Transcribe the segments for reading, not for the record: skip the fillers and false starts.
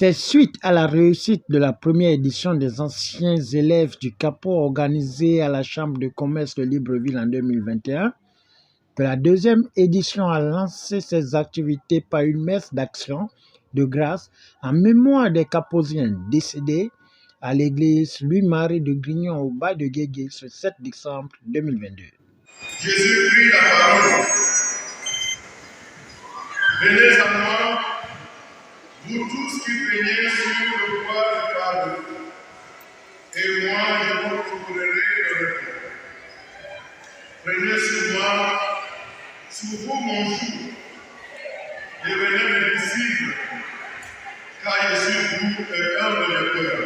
C'est suite à la réussite de la première édition des anciens élèves du Capot organisée à la Chambre de commerce de Libreville en 2021 que la deuxième édition a lancé ses activités par une messe d'action de grâce en mémoire des Caposiens décédés à l'église Louis-Marie de Grignon au bas de Guégué ce 7 décembre 2022. Jésus prit la parole. Venez à moi, vous tous qui peignez sur le poids du fardeau, et moi je vous trouverai le repos. Prenez sur moi, sur vous mon joug, devenez mes disciples, car je suis doux et humble de cœur,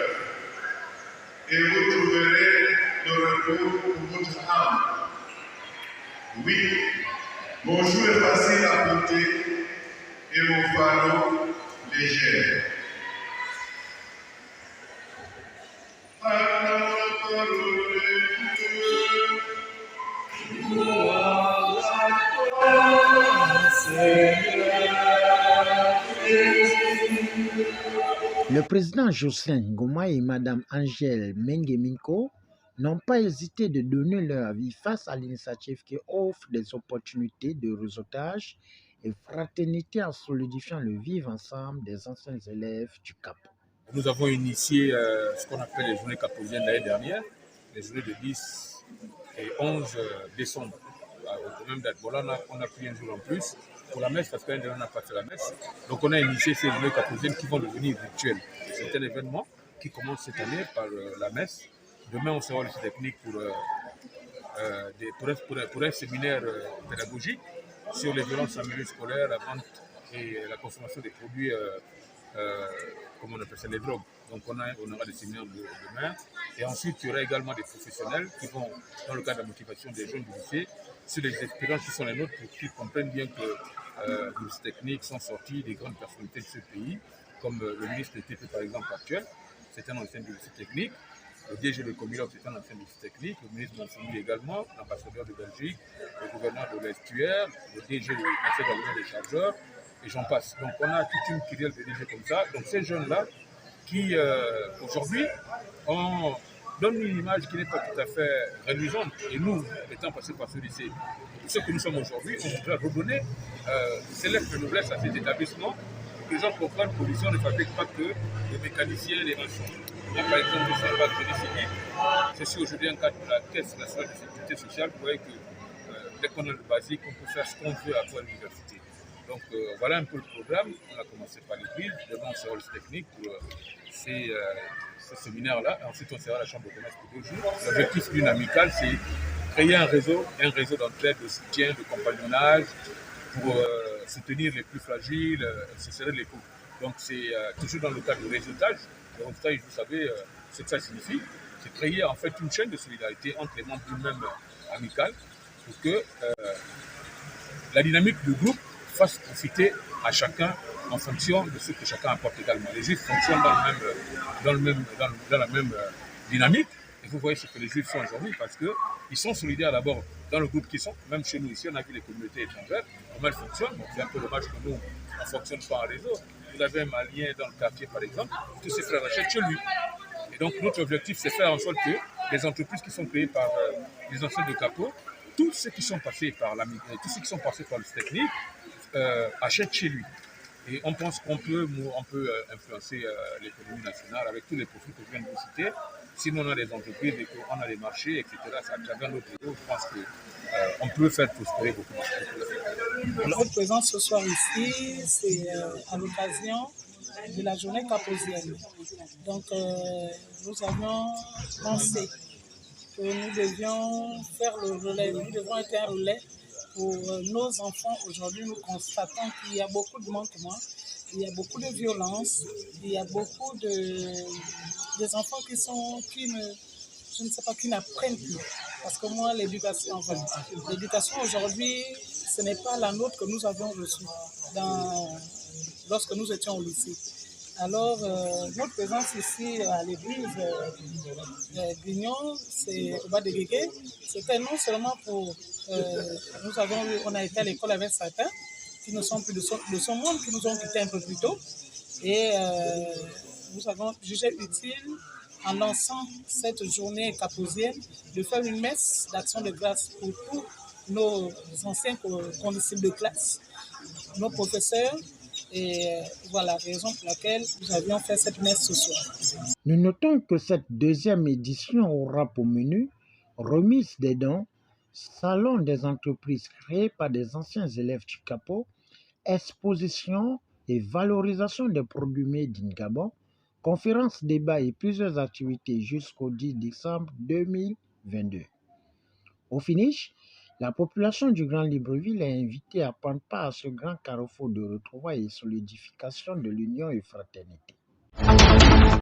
et vous trouverez le repos pour votre âme. Oui, mon joug est facile à porter et mon fardeau léger. Le président Jocelyn Ngoma et Madame Angèle Mengeminko n'ont pas hésité de donner leur avis face à l'initiative qui offre des opportunités de réseautage et fraternité en solidifiant le vivre ensemble des anciens élèves du Cap. Nous avons initié ce qu'on appelle les journées caposiennes l'année dernière, les journées de 10 et 11 décembre. Au même date. Bon, là, on a pris un jour en plus pour la messe parce qu'un jour on n'a pas fait la messe. Donc on a initié ces journées caposiennes qui vont devenir virtuelles. C'est un événement qui commence cette année par la messe. Demain, on sera au lycée technique pour un séminaire pédagogique sur les violences en milieu scolaire, la vente et la consommation des produits, comment on appelle ça, les drogues. Donc on aura des séminaires demain. Et ensuite, il y aura également des professionnels qui vont, dans le cadre de la motivation des jeunes du lycée, sur les expériences qui sont les nôtres pour qu'ils comprennent bien que les lycées techniques sont sortis des grandes personnalités de ce pays, comme le ministre de TP par exemple actuel, c'est un ancien du lycée technique. Le DG de Comilog, c'est un ancien du lycée technique. Le ministre de l'Enseignement également, l'ambassadeur de Belgique, le gouverneur de l'Estuaire, le DG du conseil d'administration des chargeurs, et j'en passe. Donc on a toute une filière de DG comme ça. Donc ces jeunes-là, qui aujourd'hui donnent une image qui n'est pas tout à fait réduisante. Et nous, étant passés par ce lycée, ce que nous sommes aujourd'hui, on voudrait redonner ces lettres de noblesse à ces établissements pour que les gens comprennent que l'lycée ne fabrique pas que des mécaniciens et des maçons. Moi, par exemple, je suis un bac de génie civil. Je suis aujourd'hui en cadre de la Caisse nationale de sécurité sociale. Vous voyez que dès qu'on a le basique, on peut faire ce qu'on veut après l'université. Donc voilà un peu le programme. On a commencé par l'église, demain on sera au lycée technique pour ce séminaire-là. Ensuite on sera à la chambre de commerce pour 2 jours. L'objectif d'une amicale, c'est créer un réseau d'entraide, de soutien, de compagnonnage pour soutenir les plus fragiles, se serrer les coups. Donc c'est toujours dans le cadre du réseautage. Le réseautage, vous savez ce que ça signifie. C'est créer en fait une chaîne de solidarité entre les membres d'une même amicale pour que la dynamique du groupe fasse profiter à chacun en fonction de ce que chacun apporte également. Les juifs fonctionnent dans la même dynamique. Et vous voyez ce que les juifs sont aujourd'hui parce qu'ils sont solidaires d'abord dans le groupe qu'ils sont. Même chez nous ici, on a vu les communautés étrangères, comment elles fonctionnent. Donc c'est un peu dommage que nous, on ne fonctionne pas en réseau. Vous avez un Malien dans le quartier, par exemple, tous ses frères achètent chez lui. Et donc notre objectif, c'est faire en sorte que les entreprises qui sont créées par les anciens de Capot, tous ceux qui sont passés par le technique, achètent chez lui. Et on pense qu'on peut influencer l'économie nationale avec tous les profits que je viens de vous citer. Si nous on a des entreprises et qu'on a des marchés, etc., ça à travers notre réseau, je pense qu'on peut faire prospérer beaucoup de choses. Notre présence ce soir ici, c'est à l'occasion de la journée caposienne. Donc nous avions pensé que nous devions faire le relais, nous devons être un relais pour nos enfants. Aujourd'hui, nous constatons qu'il y a beaucoup de manquements, il y a beaucoup de violence, il y a beaucoup des enfants qui n'apprennent plus. Parce que moi, l'éducation aujourd'hui, ce n'est pas la nôtre que nous avions reçue lorsque nous étions au lycée. Alors, notre présence ici à l'église Grignon, c'est au bas de Guégué, c'était non seulement pour... on a été à l'école avec certains qui ne sont plus de ce monde, qui nous ont quittés un peu plus tôt. Et nous avons jugé utile, en lançant cette journée caposienne, de faire une messe d'action de grâce pour tous nos anciens condisciples de classe, nos professeurs. Et voilà la raison pour laquelle nous avions fait cette messe ce soir. Nous notons que cette deuxième édition aura pour menu remise des dons, salon des entreprises créées par des anciens élèves du Capo, exposition et valorisation des produits made in Gabon, conférences, débats et plusieurs activités jusqu'au 10 décembre 2022. Au finish, la population du Grand Libreville est invitée à prendre part à ce grand carrefour de retrouvailles et solidification de l'union et fraternité.